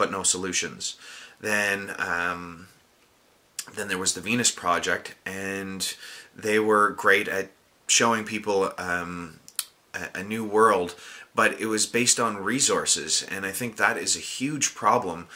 but no solutions. Then there was the Venus Project, and they were great at showing people a new world, but it was based on resources, and I think that is a huge problem,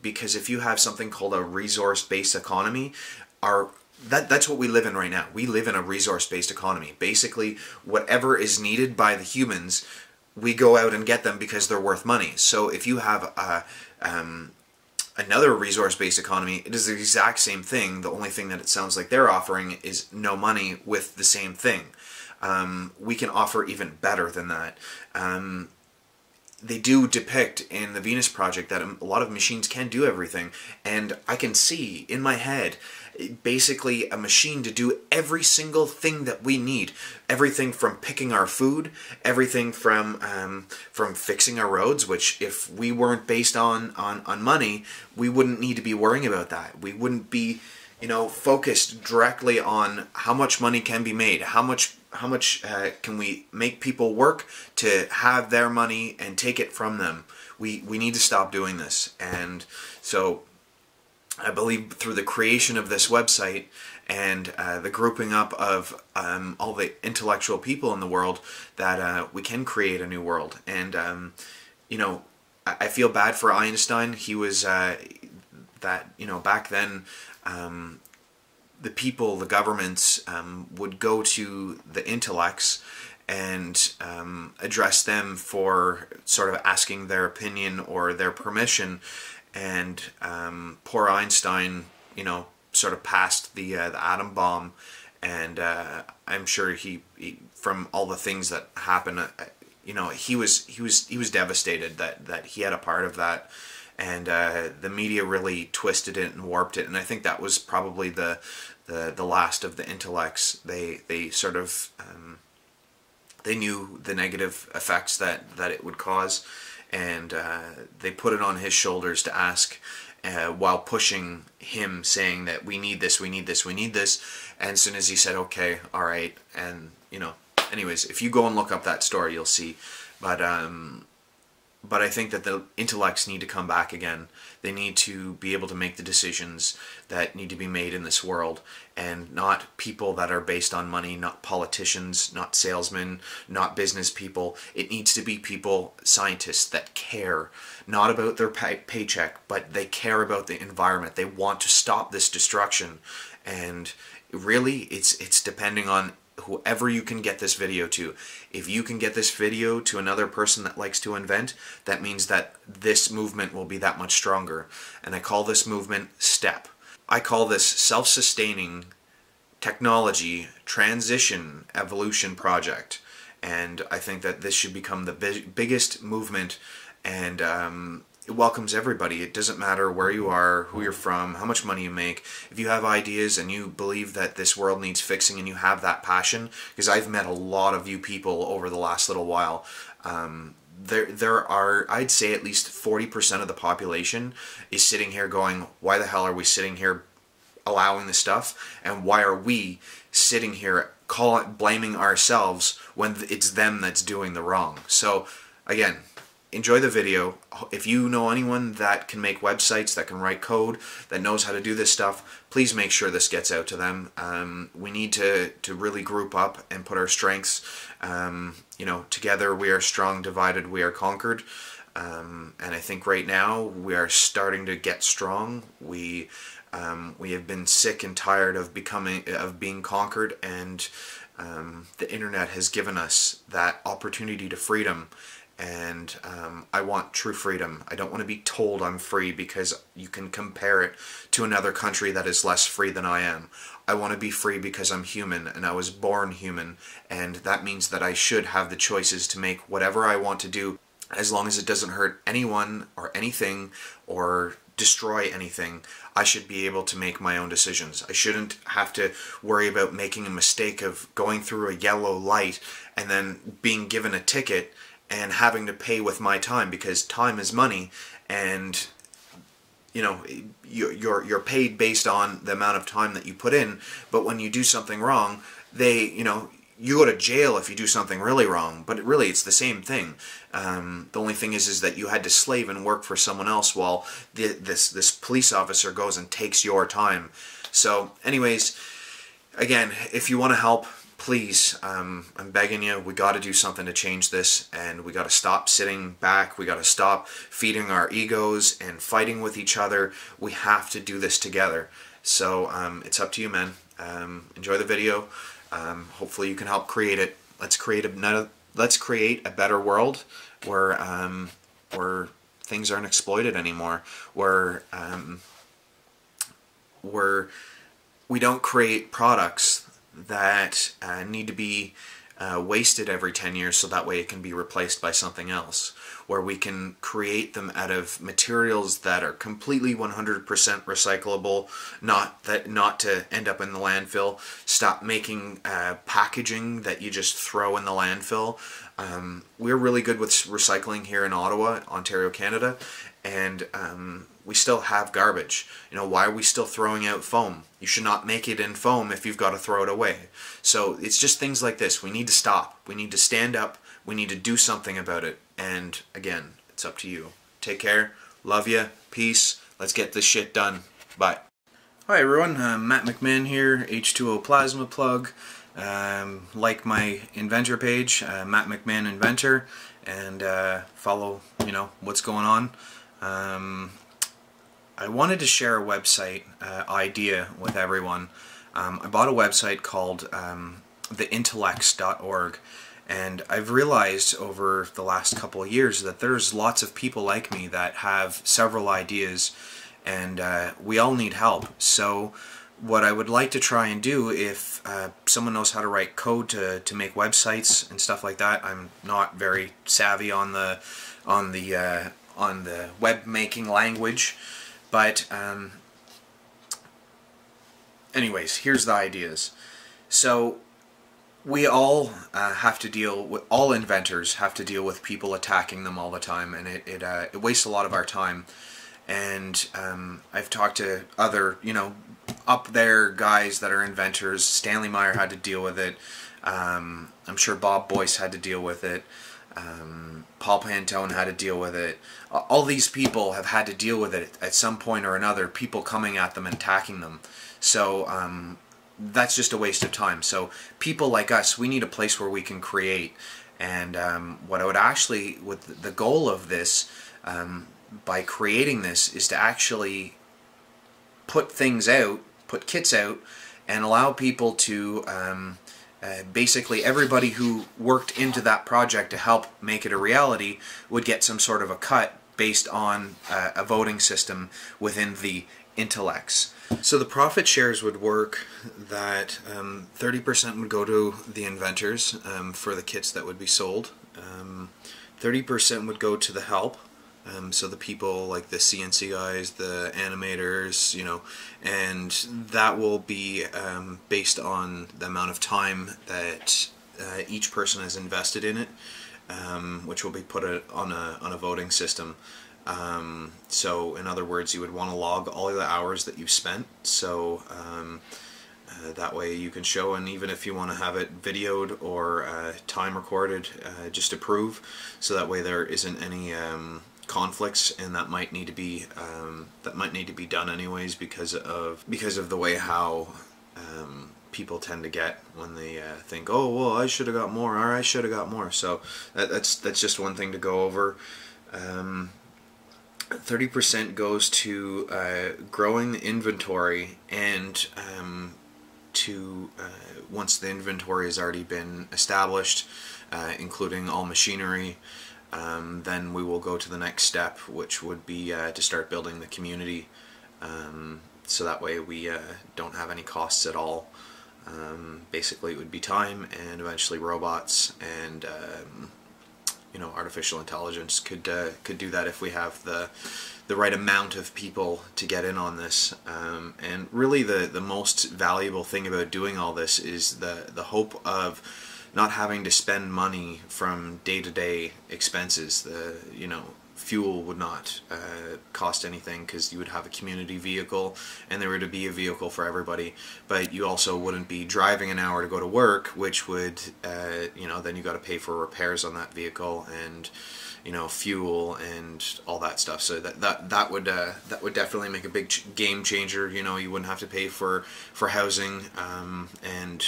because if you have something called a resource-based economy, that's what we live in right now. We live in a resource-based economy. Basically, whatever is needed by the humans, we go out and get them because they're worth money. So if you have another resource-based economy, it is the exact same thing. The only thing that it sounds like they're offering is no money with the same thing. We can offer even better than that. They do depict in the Venus Project that a lot of machines can do everything, and I can see in my head basically a machine to do every single thing that we need. Everything from picking our food, everything from fixing our roads, which if we weren't based on money, we wouldn't need to be worrying about that. We wouldn't be, focused directly on how much money can be made, how much can we make people work to have their money and take it from them. We need to stop doing this. And so I believe through the creation of this website and the grouping up of all the intellectual people in the world, that we can create a new world. And I feel bad for Einstein. He was back then, the people, the governments, would go to the intellects and address them for sort of asking their opinion or their permission. And poor Einstein, sort of passed the atom bomb, and I'm sure he from all the things that happened, he was devastated that he had a part of that. And the media really twisted it and warped it, and I think that was probably the last of the intellects. They sort of they knew the negative effects that it would cause, and they put it on his shoulders to ask, while pushing him, saying that we need this, we need this, we need this. And as soon as he said, okay, all right, and anyways, if you go and look up that story, you'll see. But I think that the intellects need to come back again. They need to be able to make the decisions that need to be made in this world, and not people that are based on money, not politicians, not salesmen, not business people. It needs to be people, scientists, that care, not about their paycheck, but they care about the environment. They want to stop this destruction. And really, it's depending on whoever you can get this video to. If you can get this video to another person that likes to invent, that means that this movement will be that much stronger. And I call this movement STEP. I call this self-sustaining technology transition evolution project. And I think that this should become the biggest movement, and it welcomes everybody. It doesn't matter where you are, who you're from, how much money you make. If you have ideas and you believe that this world needs fixing and you have that passion, because I've met a lot of you people over the last little while, there are, I'd say at least 40% of the population is sitting here going, why the hell are we sitting here allowing this stuff? And why are we sitting here blaming ourselves when it's them that's doing the wrong? So again, enjoy the video. If you know anyone that can make websites, that can write code, that knows how to do this stuff, please make sure this gets out to them. We need to really group up and put our strengths. Together we are strong, divided we are conquered. And I think right now we are starting to get strong. We have been sick and tired of being conquered, and the internet has given us that opportunity to freedom. And I want true freedom. I don't want to be told I'm free because you can compare it to another country that is less free than I am. I want to be free because I'm human, and I was born human, and that means that I should have the choices to make whatever I want to do, as long as it doesn't hurt anyone or anything or destroy anything. I should be able to make my own decisions. I shouldn't have to worry about making a mistake of going through a yellow light and then being given a ticket and having to pay with my time, because time is money, and you're paid based on the amount of time that you put in. But when you do something wrong, you go to jail if you do something really wrong, but really it's the same thing. The only thing is that you had to slave and work for someone else while this police officer goes and takes your time. So anyways, again, if you want to help, please, I'm begging you, we got to do something to change this, and we got to stop sitting back, we got to stop feeding our egos and fighting with each other. We have to do this together. So it's up to you, man. Enjoy the video. Hopefully you can help create it. Let's create a better world where things aren't exploited anymore, where we don't create products that need to be wasted every 10 years so that way it can be replaced by something else, where we can create them out of materials that are completely 100% recyclable, not to end up in the landfill. Stop making packaging that you just throw in the landfill. We're really good with recycling here in Ottawa, Ontario, Canada, and we still have garbage. You know, why are we still throwing out foam? You should not make it in foam if you've got to throw it away. So it's just things like this. We need to stop. We need to stand up. We need to do something about it. And again, it's up to you. Take care. Love you. Peace. Let's get this shit done. Bye. Hi everyone. Matt McMahon here, H2O Plasma Plug. Like my inventor page, Matt McMahon Inventor, and follow, you know, what's going on. I wanted to share a website idea with everyone. I bought a website called theintellects.org, and I've realized over the last couple of years that there's lots of people like me that have several ideas, and we all need help. So what I would like to try and do, if someone knows how to write code to make websites and stuff like that, I'm not very savvy on the web making language, but anyways, here's the ideas. So we all have to deal with, all inventors have to deal with people attacking them all the time, and it wastes a lot of our time. And I've talked to other, you know, up there guys that are inventors. Stanley Meyer had to deal with it. I'm sure Bob Boyce had to deal with it. Paul Pantone had to deal with it. All these people have had to deal with it at some point or another, people coming at them and attacking them. So that's just a waste of time. So people like us, we need a place where we can create. And what I would actually, with the goal of this, by creating this, is to actually put things out, put kits out, and allow people to basically everybody who worked into that project to help make it a reality would get some sort of a cut based on a voting system within the Intellects. So the profit shares would work that 30% would go to the inventors for the kits that would be sold. 30% would go to the help. So the people like the CNC guys, the animators, you know, and that will be based on the amount of time that each person has invested in it, which will be put on a voting system. So in other words, you would want to log all the hours that you've spent, so that way you can show, and even if you want to have it videoed or time recorded, just to prove, so that way there isn't any conflicts, and that might need to be done anyways because of the way how people tend to get when they think, oh well, I should have got more, or I should have got more. So that's just one thing to go over. 30% goes to growing inventory, and to once the inventory has already been established, including all machinery, then we will go to the next step, which would be to start building the community, so that way we don't have any costs at all. Basically it would be time, and eventually robots and you know, artificial intelligence could do that if we have the right amount of people to get in on this. And really the most valuable thing about doing all this is the hope of not having to spend money from day-to-day expenses, you know, fuel would not cost anything, because you would have a community vehicle and there would be a vehicle for everybody, but you also wouldn't be driving an hour to go to work, which would you know, then you got to pay for repairs on that vehicle and, you know, fuel and all that stuff. So that would definitely make a big game changer. You know, you wouldn't have to pay for housing, and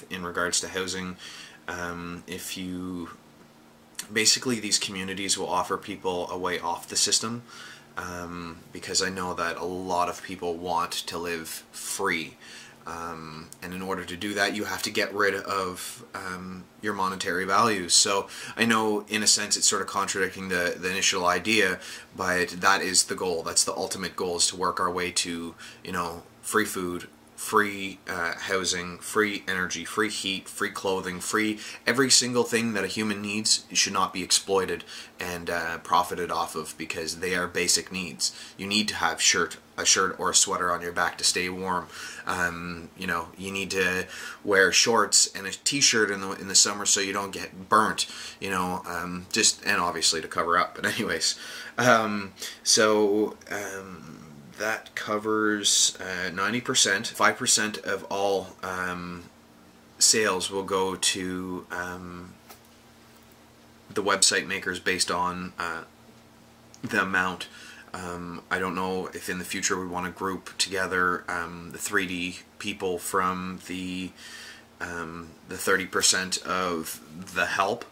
in regards to housing, if you basically, these communities will offer people a way off the system, because I know that a lot of people want to live free. And in order to do that, you have to get rid of your monetary values. So I know, in a sense, it's sort of contradicting the initial idea, but that is the goal. That's the ultimate goal, is to work our way to, you know, free food, free housing, free energy, free heat, free clothing, free every single thing that a human needs should not be exploited and profited off of, because they are basic needs. You need to have a shirt or a sweater on your back to stay warm. You know, you need to wear shorts and a t-shirt in the summer so you don't get burnt. You know, and obviously to cover up. But anyways, that covers 90%. 5% of all sales will go to the website makers based on the amount. I don't know if in the future we want to group together the 3D people from the 30% of the help,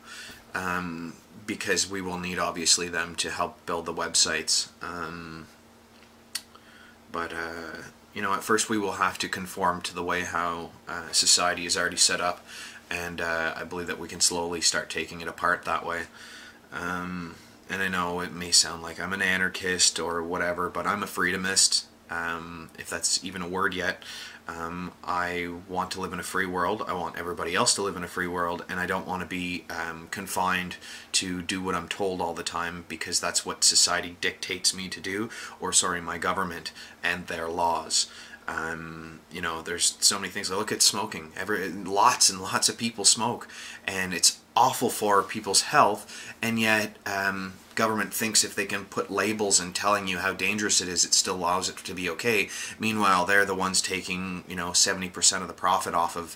because we will need, obviously, them to help build the websites. But you know, at first we will have to conform to the way how society is already set up, and I believe that we can slowly start taking it apart that way. And I know it may sound like I'm an anarchist or whatever, but I'm a freedomist, if that's even a word yet. I want to live in a free world. I want everybody else to live in a free world, and I don't want to be confined to do what I'm told all the time, because that's what society dictates me to do, or sorry, my government and their laws. You know, there's so many things. I look at smoking. Lots and lots of people smoke, and it's awful for people's health, and yet government thinks if they can put labels and telling you how dangerous it is, it still allows it to be okay. Meanwhile, they're the ones taking, you know, 70% of the profit off of